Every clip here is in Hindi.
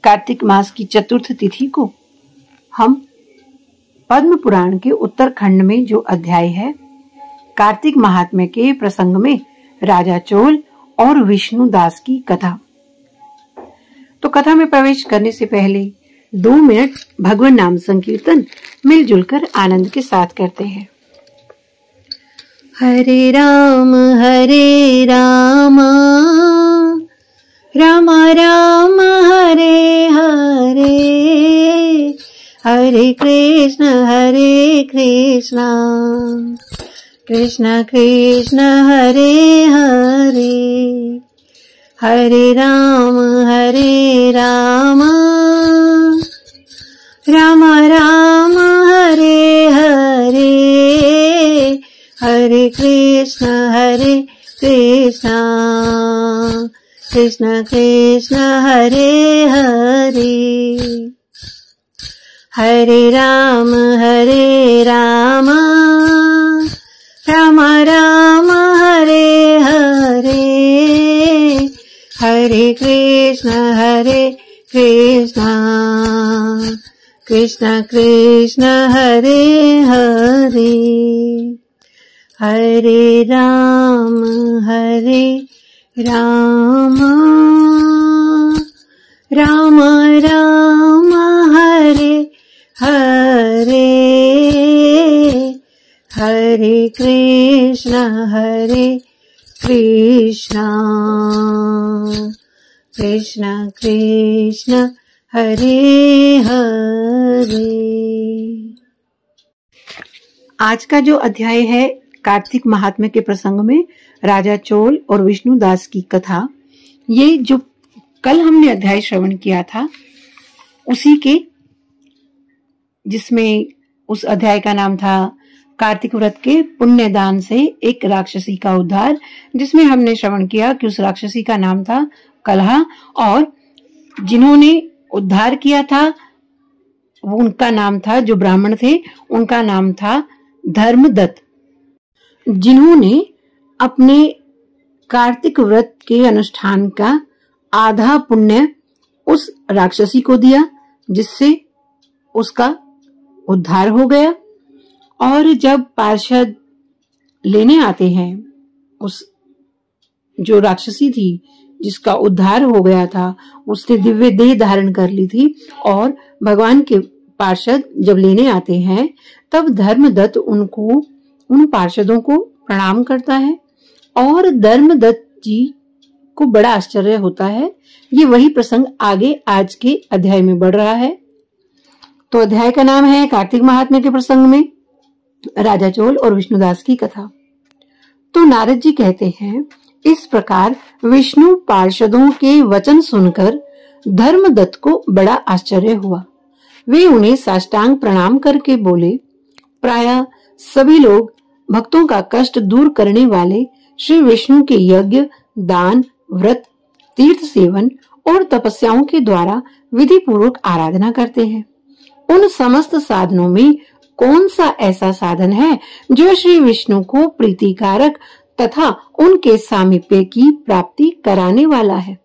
कार्तिक मास की चतुर्थ तिथि को हम पद्म पुराण के उत्तरखंड में जो अध्याय है कार्तिक महात्म्य के प्रसंग में राजा चोल और विष्णु दास की कथा। तो कथा में प्रवेश करने से पहले 2 मिनट भगवान नाम संकीर्तन मिलजुल कर आनंद के साथ करते हैं। हरे राम राम राम हरे हरे, हरे कृष्ण कृष्ण कृष्ण हरे हरे, हरे राम राम राम हरे हरे, हरे कृष्ण कृष्ण कृष्ण हरे हरे, हरे राम राम राम हरे हरे, हरे कृष्ण कृष्ण कृष्ण हरे हरे, हरे राम राम राम हरे हरे, हरे कृष्ण कृष्ण कृष्ण हरे हरे। आज का जो अध्याय है कार्तिक महात्म्य के प्रसंग में राजा चोल और विष्णु दास की कथा, ये जो कल हमने अध्याय श्रवण किया था उसी के, जिसमें उस अध्याय का नाम था कार्तिक व्रत के पुण्य दान से एक राक्षसी का उद्धार, जिसमें हमने श्रवण किया कि उस राक्षसी का नाम था कलहा और जिन्होंने उद्धार किया था वो उनका नाम था, जो ब्राह्मण थे उनका नाम था धर्मदत्त, जिन्होंने अपने कार्तिक व्रत के अनुष्ठान का आधा पुण्य उस राक्षसी को दिया, जिससे उसका उद्धार हो गया। और जब पार्षद लेने आते हैं उस जो राक्षसी थी जिसका उद्धार हो गया था, उसने दिव्य देह धारण कर ली थी, और भगवान के पार्षद जब लेने आते हैं तब धर्मदत्त उन पार्षदों को प्रणाम करता है और धर्मदत्त जी को बड़ा आश्चर्य होता है। ये वही प्रसंग आगे आज के अध्याय में बढ़ रहा है। तो अध्याय का नाम है कार्तिक महात्म्य के प्रसंग में राजा चोल और विष्णुदास की कथा। तो नारद जी कहते हैं, इस प्रकार विष्णु पार्षदों के वचन सुनकर धर्मदत्त को बड़ा आश्चर्य हुआ। वे उन्हें साष्टांग प्रणाम करके बोले, प्रायः सभी लोग भक्तों का कष्ट दूर करने वाले श्री विष्णु के यज्ञ, दान, व्रत, तीर्थ सेवन और तपस्याओं के द्वारा विधि पूर्वक आराधना करते हैं। उन समस्त साधनों में कौन सा ऐसा साधन है जो श्री विष्णु को प्रीतिकारक तथा उनके सामीप्य की प्राप्ति कराने वाला है?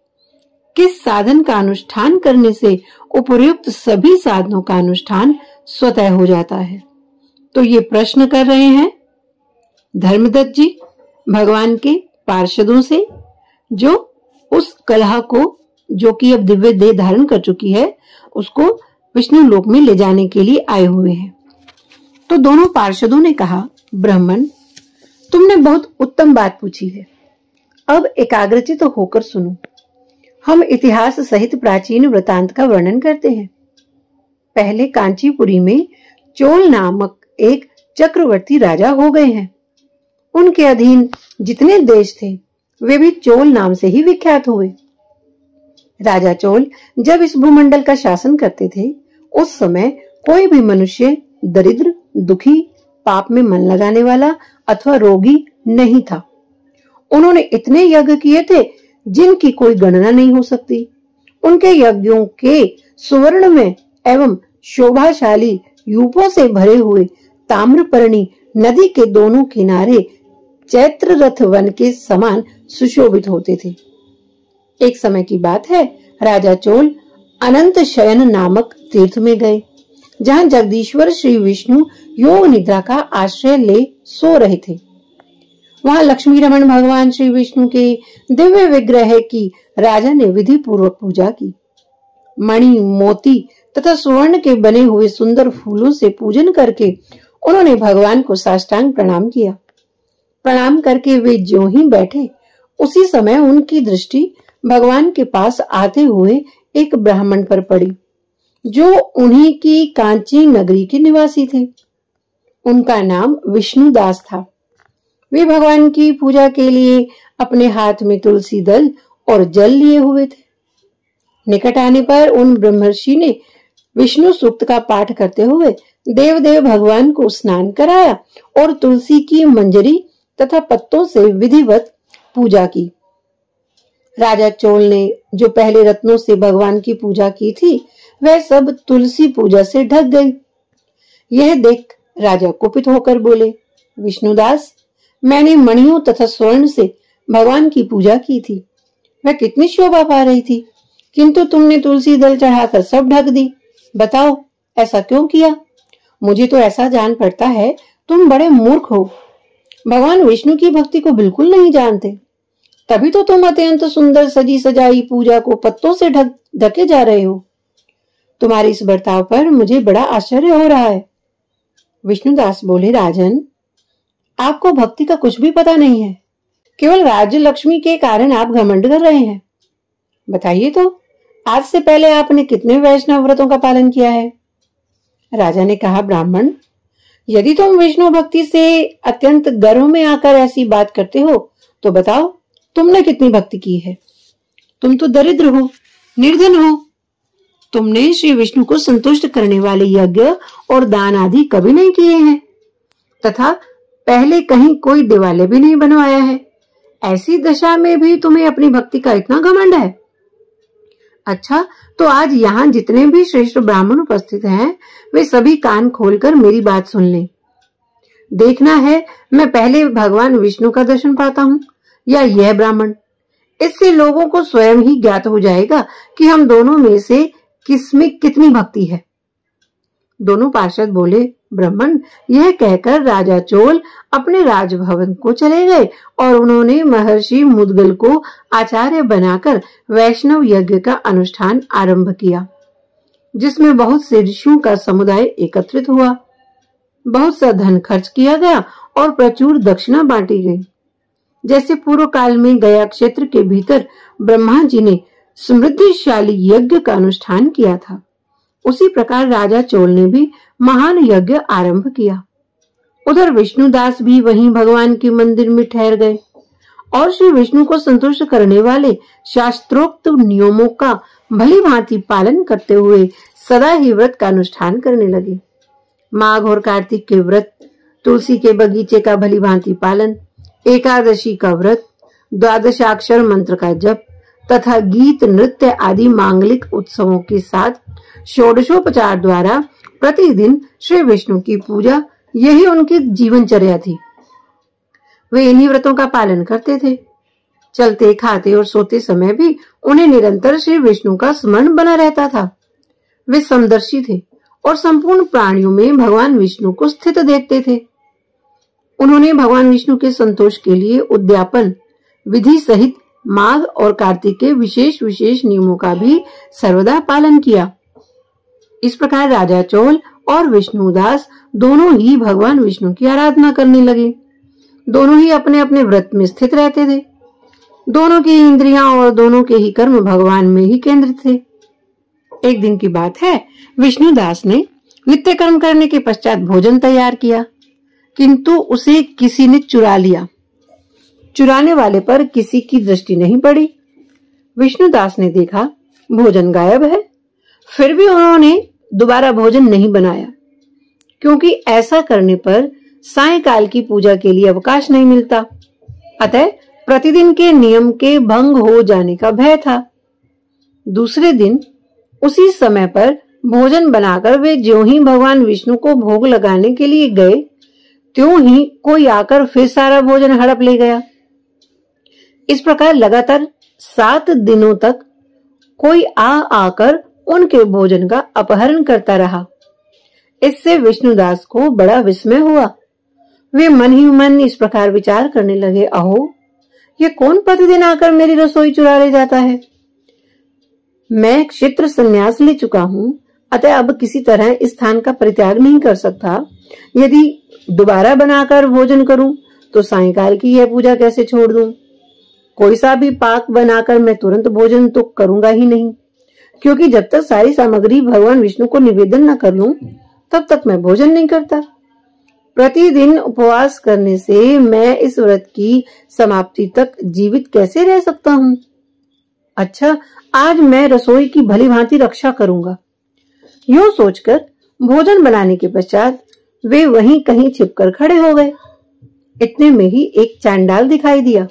किस साधन का अनुष्ठान करने से उपर्युक्त सभी साधनों का अनुष्ठान स्वतः हो जाता है? तो ये प्रश्न कर रहे हैं धर्मदत्त जी भगवान के पार्षदों से, जो उस कलहा को, जो कि अब दिव्य देह धारण कर चुकी है, उसको विष्णु लोक में ले जाने के लिए आए हुए हैं। तो दोनों पार्षदों ने कहा, ब्राह्मण, तुमने बहुत उत्तम बात पूछी है। अब एकाग्रचित होकर सुनो। हम इतिहास सहित प्राचीन वृतांत का वर्णन करते हैं। पहले कांचीपुरी में चोल नामक एक चक्रवर्ती राजा हो गए हैं। उनके अधीन जितने देश थे वे भी चोल नाम से ही विख्यात हुए। राजा चोल जब इस भूमंडल का शासन करते थे, उस समय कोई भी मनुष्य दरिद्र, दुखी, पाप में मन लगाने वाला अथवा रोगी नहीं था। उन्होंने इतने यज्ञ किए थे जिनकी कोई गणना नहीं हो सकती। उनके यज्ञों के सुवर्ण में एवं शोभाशाली यूपों से भरे हुए ताम्रपर्णी नदी के दोनों किनारे चैत्र रथ वन के समान सुशोभित होते थे। एक समय की बात है, राजा चोल अनंत शयन नामक तीर्थ में गए, जहाँ जगदीश्वर श्री विष्णु योग निद्रा का आश्रय ले सो रहे थे। वहां लक्ष्मी रमण भगवान श्री विष्णु के दिव्य विग्रह की राजा ने विधि पूर्वक पूजा की। मणि, मोती तथा स्वर्ण के बने हुए सुंदर फूलों से पूजन करके उन्होंने भगवान को साष्टांग प्रणाम किया। प्रणाम करके वे ज्यों ही बैठे, उसी समय उनकी दृष्टि भगवान के पास आते हुए एक ब्राह्मण पर पड़ी, जो उन्हीं की कांची नगरी के निवासी थे। उनका नाम विष्णुदास था। वे भगवान की पूजा के लिए अपने हाथ में तुलसी दल और जल लिए हुए थे। निकट आने पर उन ब्रह्मर्षि ने विष्णु सूक्त का पाठ करते हुए देवदेव भगवान को स्नान कराया और तुलसी की मंजरी तथा पत्तों से विधिवत पूजा की। राजा चोल ने जो पहले रत्नों से भगवान की पूजा की थी, वह सब तुलसी पूजा से ढक गई। यह देख राजा कुपित होकर बोले, विष्णुदास, मैंने मणियों तथा स्वर्ण से भगवान की पूजा की थी, वह कितनी शोभा पा रही थी, किंतु तुमने तुलसी दल चढ़ाकर सब ढक दी। बताओ, ऐसा क्यों किया? मुझे तो ऐसा जान पड़ता है तुम बड़े मूर्ख हो, भगवान विष्णु की भक्ति को बिल्कुल नहीं जानते। तभी तो तुम अत्यंत सुंदर सजी सजाई पूजा को पत्तों से ढके जा रहे हो। तुम्हारी इस बर्ताव पर मुझे बड़ा आश्चर्य हो रहा है। विष्णुदास बोले, राजन, आपको भक्ति का कुछ भी पता नहीं है। केवल राज्य लक्ष्मी के कारण आप घमंड कर रहे हैं। बताइए तो, आज से पहले आपने कितने वैष्णव व्रतों का पालन किया है? राजा ने कहा, ब्राह्मण, यदि तुम विष्णु भक्ति से अत्यंत गर्व में आकर ऐसी बात करते हो, तो बताओ तुमने कितनी भक्ति की है? तुम तो दरिद्र हो, निर्धन हो। तुमने श्री विष्णु को संतुष्ट करने वाले यज्ञ और दान आदि कभी नहीं किए हैं, तथा पहले कहीं कोई दिवाले भी नहीं बनवाया है। ऐसी दशा में भी तुम्हें अपनी भक्ति का इतना घमंड है। अच्छा, तो आज यहाँ जितने भी श्रेष्ठ ब्राह्मण उपस्थित हैं, वे सभी कान खोलकर मेरी बात सुन लें। देखना है मैं पहले भगवान विष्णु का दर्शन पाता हूँ या यह ब्राह्मण। इससे लोगों को स्वयं ही ज्ञात हो जाएगा कि हम दोनों में से किसमें कितनी भक्ति है। दोनों पार्षद बोले, ब्राह्मण, यह कहकर राजा चोल अपने राजभवन को चले गए और उन्होंने महर्षि मुद्गल को आचार्य बनाकर वैष्णव यज्ञ का अनुष्ठान आरंभ किया, जिसमें बहुत से ऋषियों का समुदाय एकत्रित हुआ। बहुत सा धन खर्च किया गया और प्रचुर दक्षिणा बांटी गई। जैसे पूर्व काल में गया क्षेत्र के भीतर ब्रह्मा जी ने समृद्धिशाली यज्ञ का अनुष्ठान किया था, उसी प्रकार राजा चोल ने भी महान यज्ञ आरंभ किया। उधर विष्णुदास भी वहीं भगवान के मंदिर में ठहर गए और श्री विष्णु को संतुष्ट करने वाले शास्त्रोक्त नियमों का भली भांति पालन करते हुए सदा ही व्रत का अनुष्ठान करने लगे। माघ और कार्तिक के व्रत, तुलसी के बगीचे का भली भांति पालन, एकादशी का व्रत, द्वादशाक्षर मंत्र का जप तथा गीत नृत्य आदि मांगलिक उत्सवों के साथ षोडशोपचार द्वारा प्रतिदिन श्री विष्णु की पूजा, यही उनकी जीवनचर्या थी। वे इन्हीं व्रतों का पालन करते थे। चलते, खाते और सोते समय भी उन्हें निरंतर श्री विष्णु का स्मरण बना रहता था। वे समदर्शी थे और संपूर्ण प्राणियों में भगवान विष्णु को स्थित देखते थे। उन्होंने भगवान विष्णु के संतोष के लिए उद्यापन विधि सहित माघ और कार्तिक के विशेष विशेष नियमों का भी सर्वदा पालन किया। इस प्रकार राजा चोल और विष्णुदास दोनों ही भगवान विष्णु की आराधना करने लगे। दोनों ही अपने अपने व्रत में स्थित रहते थे। दोनों की इंद्रियां और दोनों के ही कर्म भगवान में ही केंद्रित थे। एक दिन की बात है, विष्णुदास ने नित्य कर्म करने के पश्चात भोजन तैयार किया, किंतु उसे किसी ने चुरा लिया। चुराने वाले पर किसी की दृष्टि नहीं पड़ी। विष्णुदास ने देखा भोजन गायब है, फिर भी उन्होंने दोबारा भोजन नहीं बनाया, क्योंकि ऐसा करने पर सायंकाल की पूजा के लिए अवकाश नहीं मिलता। अतः प्रतिदिन के नियम के भंग हो जाने का भय था। दूसरे दिन उसी समय पर भोजन बनाकर वे ज्यों ही भगवान विष्णु को भोग लगाने के लिए गए, त्यों ही कोई आकर फिर सारा भोजन हड़प ले गया। इस प्रकार लगातार 7 दिनों तक कोई आकर उनके भोजन का अपहरण करता रहा। इससे विष्णुदास को बड़ा विस्मय हुआ। वे मन ही मन इस प्रकार विचार करने लगे, अहो, ये कौन प्रतिदिन आकर मेरी रसोई चुरा ले जाता है। मैं क्षेत्र संन्यास ले चुका हूँ, अतः अब किसी तरह इस स्थान का परित्याग नहीं कर सकता। यदि दोबारा बनाकर भोजन करूं तो सायंकाल की यह पूजा कैसे छोड़ दूं। कोई सा भी पाक बनाकर मैं तुरंत भोजन तो करूंगा ही नहीं, क्योंकि जब तक सारी सामग्री भगवान विष्णु को निवेदन न कर लूं तब तक मैं भोजन नहीं करता। प्रतिदिन उपवास करने से मैं इस व्रत की समाप्ति तक जीवित कैसे रह सकता हूँ। अच्छा, आज मैं रसोई की भली भांति रक्षा करूंगा। यूं सोचकर भोजन बनाने के पश्चात वे वहीं कहीं छिपकर खड़े हो गए। इतने में ही एक चांडाल दिखाई दिया,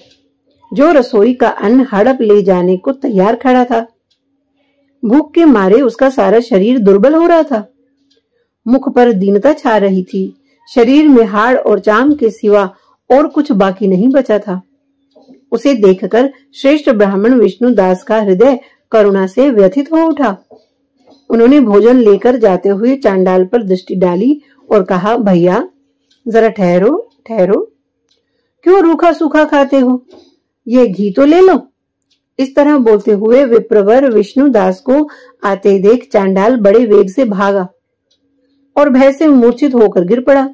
जो रसोई का अन्न हड़प ले जाने को तैयार खड़ा था। भूख के मारे उसका सारा शरीर दुर्बल हो रहा था। मुख पर दीनता छा रही थी। शरीर में हाड़ और चाम के सिवा और कुछ बाकी नहीं बचा था। उसे देखकर श्रेष्ठ ब्राह्मण विष्णुदास का हृदय करुणा से व्यथित हो उठा। उन्होंने भोजन लेकर जाते हुए चांडाल पर दृष्टि डाली और कहा, भैया जरा ठहरो ठहरो, क्यों रूखा सूखा खाते हो, ये घी तो ले लो। इस तरह बोलते हुए विप्रवर विष्णुदास को आते देख चांडाल बड़े वेग से भागा और भय से मूर्छित होकर गिर पड़ा।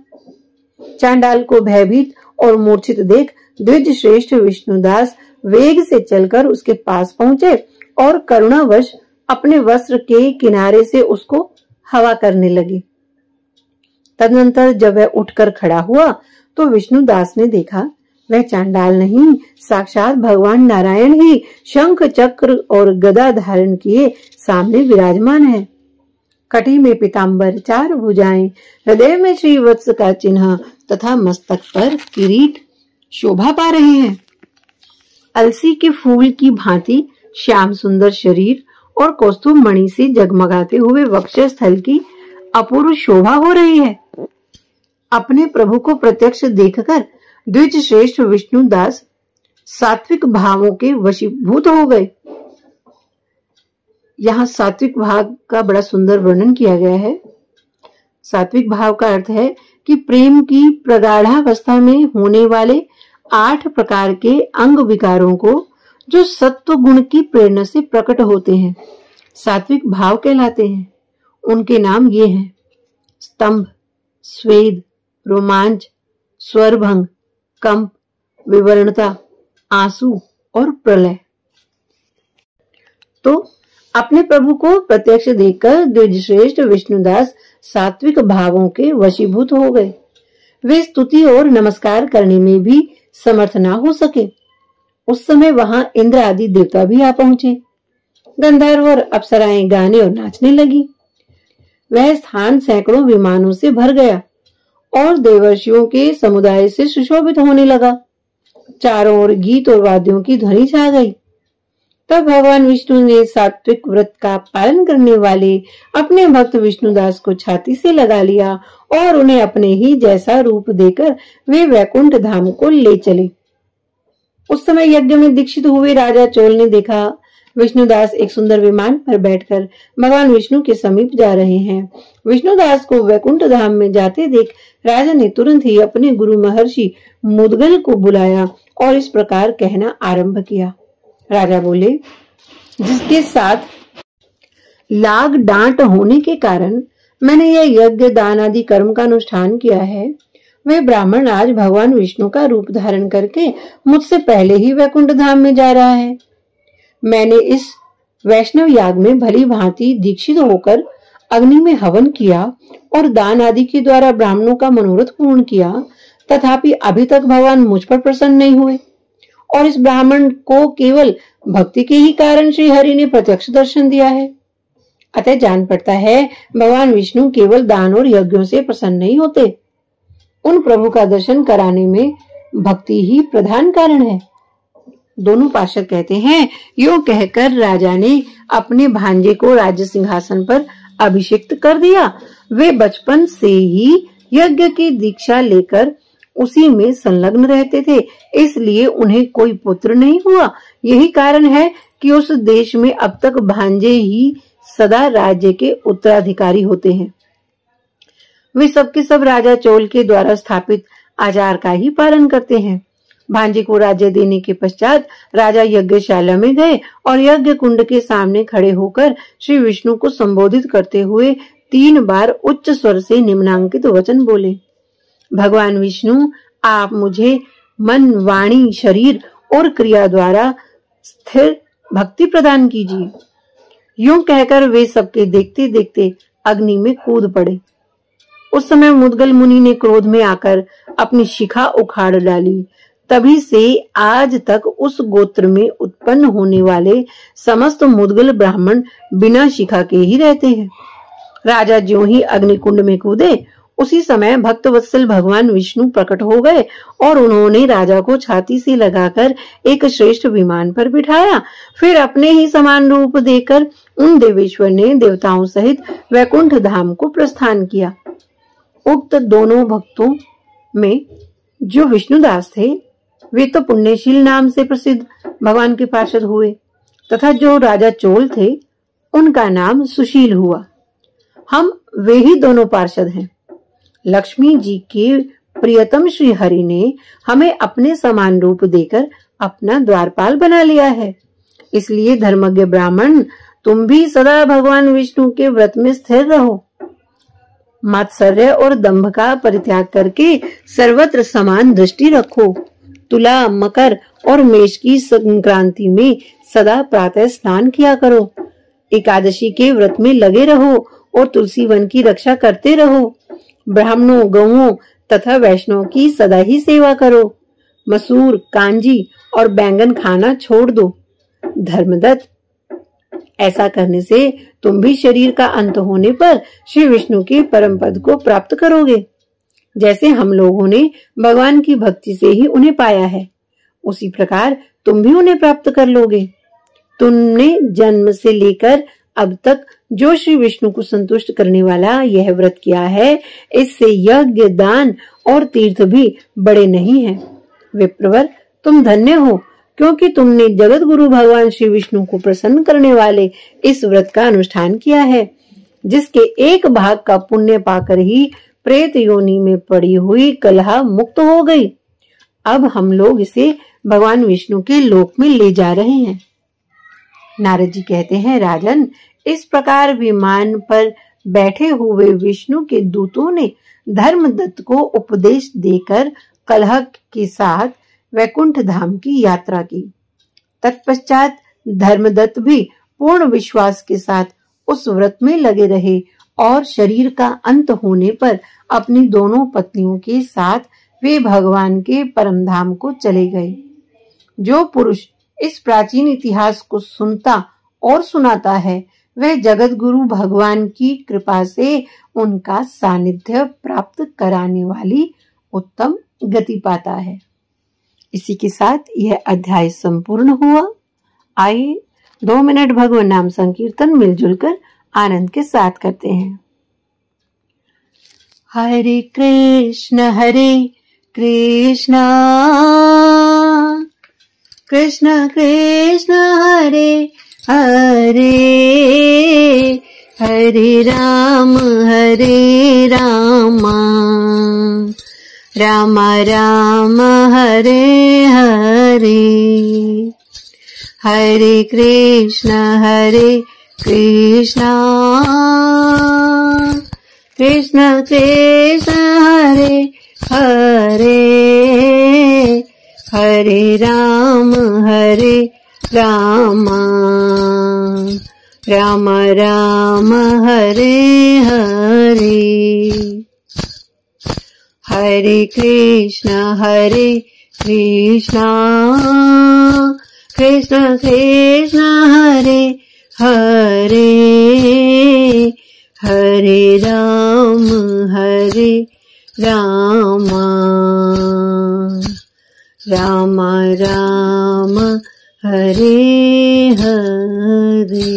चांडाल को भयभीत और मूर्छित देख द्विज श्रेष्ठ विष्णुदास वेग से चलकर उसके पास पहुंचे और करुणावश अपने वस्त्र के किनारे से उसको हवा करने लगे। तदनंतर जब वह उठकर खड़ा हुआ तो विष्णुदास ने देखा वह चांडाल नहीं, साक्षात भगवान नारायण ही शंख चक्र और गदा धारण किए सामने विराजमान है। कटी में पीतांबर, 4 भुजाएं, हृदय में श्री वत्स का चिन्ह तथा मस्तक पर किरीट शोभा पा रहे हैं। अलसी के फूल की भांति श्याम सुंदर शरीर और कौस्तुभ मणि से जगमगाते हुए वक्षस्थल की अपूर्व शोभा हो रही है। अपने प्रभु को प्रत्यक्ष देखकर द्विज श्रेष्ठ विष्णुदास सात्विक भावों के वशीभूत हो गए। यहाँ सात्विक भाव का बड़ा सुंदर वर्णन किया गया है। सात्विक भाव का अर्थ है कि प्रेम की प्रगाढ़ावस्था में होने वाले 8 प्रकार के अंग विकारों को जो सत्व गुण की प्रेरणा से प्रकट होते हैं सात्विक भाव कहलाते हैं। उनके नाम ये हैं: स्तंभ, स्वेद, रोमांच, स्वरभंग, कंप, विवरणता, आंसू और प्रलय। तो अपने प्रभु को प्रत्यक्ष देखकर द्विजश्रेष्ठ विष्णुदास सात्विक भावों के वशीभूत हो गए। वे स्तुति और नमस्कार करने में भी समर्थ ना हो सके। उस समय वहां इंद्र आदि देवता भी आ पहुंचे। गंधर्व और अप्सराएं गाने और नाचने लगी। वह स्थान सैकड़ों विमानों से भर गया और देवर्षियों के समुदाय से सुशोभित होने लगा। चारों ओर गीत और वाद्यों की ध्वनि छा गई। तब भगवान विष्णु ने सात्विक व्रत का पालन करने वाले अपने भक्त विष्णुदास को छाती से लगा लिया और उन्हें अपने ही जैसा रूप देकर वे वैकुंठ धाम को ले चले। उस समय यज्ञ में दीक्षित हुए राजा चोल ने देखा विष्णुदास एक सुंदर विमान पर बैठकर भगवान विष्णु के समीप जा रहे हैं। विष्णुदास को वैकुंठ धाम में जाते देख राजा ने तुरंत ही अपने गुरु महर्षि मुद्गल को बुलाया और इस प्रकार कहना आरंभ किया। राजा बोले, जिसके साथ लाग डांट होने के कारण मैंने यह यज्ञ दान आदि कर्म का अनुष्ठान किया है, वे ब्राह्मण आज भगवान विष्णु का रूप धारण करके मुझसे पहले ही वैकुंठ धाम में जा रहा है। मैंने इस वैष्णव याग में भली भांति दीक्षित होकर अग्नि में हवन किया और दान आदि के द्वारा ब्राह्मणों का मनोरथ पूर्ण किया, तथापि अभी तक भगवान मुझ पर प्रसन्न नहीं हुए और इस ब्राह्मण को केवल भक्ति के ही कारण श्री हरि ने प्रत्यक्ष दर्शन दिया है। अतः जान पड़ता है भगवान विष्णु केवल दान और यज्ञों से प्रसन्न नहीं होते। उन प्रभु का दर्शन कराने में भक्ति ही प्रधान कारण है। दोनों पार्षद कहते हैं, यूं कहकर राजा ने अपने भांजे को राज्य सिंहासन पर अभिषिक्त कर दिया। वे बचपन से ही यज्ञ की दीक्षा लेकर उसी में संलग्न रहते थे, इसलिए उन्हें कोई पुत्र नहीं हुआ। यही कारण है कि उस देश में अब तक भांजे ही सदा राज्य के उत्तराधिकारी होते हैं। वे सबके सब राजा चोल के द्वारा स्थापित आचार का ही पालन करते हैं। भांजे को राज्य देने के पश्चात राजा यज्ञशाला में गए और यज्ञ कुंड के सामने खड़े होकर श्री विष्णु को संबोधित करते हुए 3 बार उच्च स्वर से निम्नांकित वचन बोले। भगवान विष्णु, आप मुझे मन, वाणी, शरीर और क्रिया द्वारा स्थिर भक्ति प्रदान कीजिए। यूं कहकर वे सबके देखते देखते अग्नि में कूद पड़े। उस समय मुद्गल मुनि ने क्रोध में आकर अपनी शिखा उखाड़ डाली। तभी से आज तक उस गोत्र में उत्पन्न होने वाले समस्त मुद्गल ब्राह्मण बिना शिखा के ही रहते हैं। राजा ज्यों ही अग्निकुंड में कूदे, उसी समय भक्तवत्सल भगवान विष्णु प्रकट हो गए और उन्होंने राजा को छाती से लगाकर एक श्रेष्ठ विमान पर बिठाया। फिर अपने ही समान रूप देकर उन देवेश्वर ने देवताओं सहित वैकुंठ धाम को प्रस्थान किया। उक्त दोनों भक्तों में जो विष्णुदास थे, वे तो पुण्यशील नाम से प्रसिद्ध भगवान के पार्षद हुए, तथा जो राजा चोल थे, उनका नाम सुशील हुआ। हम वे ही दोनों पार्षद हैं। लक्ष्मी जी के प्रियतम श्री हरि ने हमें अपने समान रूप देकर अपना द्वारपाल बना लिया है। इसलिए धर्मज्ञ ब्राह्मण, तुम भी सदा भगवान विष्णु के व्रत में स्थिर रहो। मात्सर्य और दंभ का परित्याग करके सर्वत्र समान दृष्टि रखो। तुला, मकर और मेष की संक्रांति में सदा प्रातः स्नान किया करो। एकादशी के व्रत में लगे रहो और तुलसी वन की रक्षा करते रहो। ब्राह्मणों, गौओं तथा वैष्णव की सदा ही सेवा करो। मसूर, कांजी और बैंगन खाना छोड़ दो। धर्मदत्त, ऐसा करने से तुम भी शरीर का अंत होने पर श्री विष्णु के परम पद को प्राप्त करोगे। जैसे हम लोगों ने भगवान की भक्ति से ही उन्हें पाया है, उसी प्रकार तुम भी उन्हें प्राप्त कर लोगे। तुमने जन्म से लेकर अब तक जो श्री विष्णु को संतुष्ट करने वाला यह व्रत किया है, इससे यज्ञ, दान और तीर्थ भी बड़े नहीं हैं। विप्रवर, तुम धन्य हो, क्योंकि तुमने जगत गुरु भगवान श्री विष्णु को प्रसन्न करने वाले इस व्रत का अनुष्ठान किया है, जिसके एक भाग का पुण्य पाकर ही प्रेत योनि में पड़ी हुई कलहा मुक्त हो गई। अब हम लोग इसे भगवान विष्णु के लोक में ले जा रहे हैं। नारद जी कहते हैं, राजन, इस प्रकार विमान पर बैठे हुए विष्णु के दूतों ने धर्मदत्त को उपदेश देकर कलह के साथ वैकुंठ धाम की यात्रा की। तत्पश्चात धर्मदत्त भी पूर्ण विश्वास के साथ उस व्रत में लगे रहे और शरीर का अंत होने पर अपनी दोनों पत्नियों के साथ वे भगवान के परम धाम को चले गए। जो पुरुष इस प्राचीन इतिहास को सुनता और सुनाता है, वह जगत गुरु भगवान की कृपा से उनका सानिध्य प्राप्त कराने वाली उत्तम गति पाता है। इसी के साथ यह अध्याय संपूर्ण हुआ। आइए 2 मिनट भगवान नाम संकीर्तन मिलजुल कर आनंद के साथ करते हैं। हरे कृष्ण कृष्ण कृष्ण हरे हरे, हरे राम राम राम हरे हरे, हरे कृष्ण कृष्ण कृष्ण हरे हरे, हरे राम राम राम हरे हरे, हरे कृष्ण कृष्ण कृष्ण हरे हरे, हरे राम राम राम हरे हरे।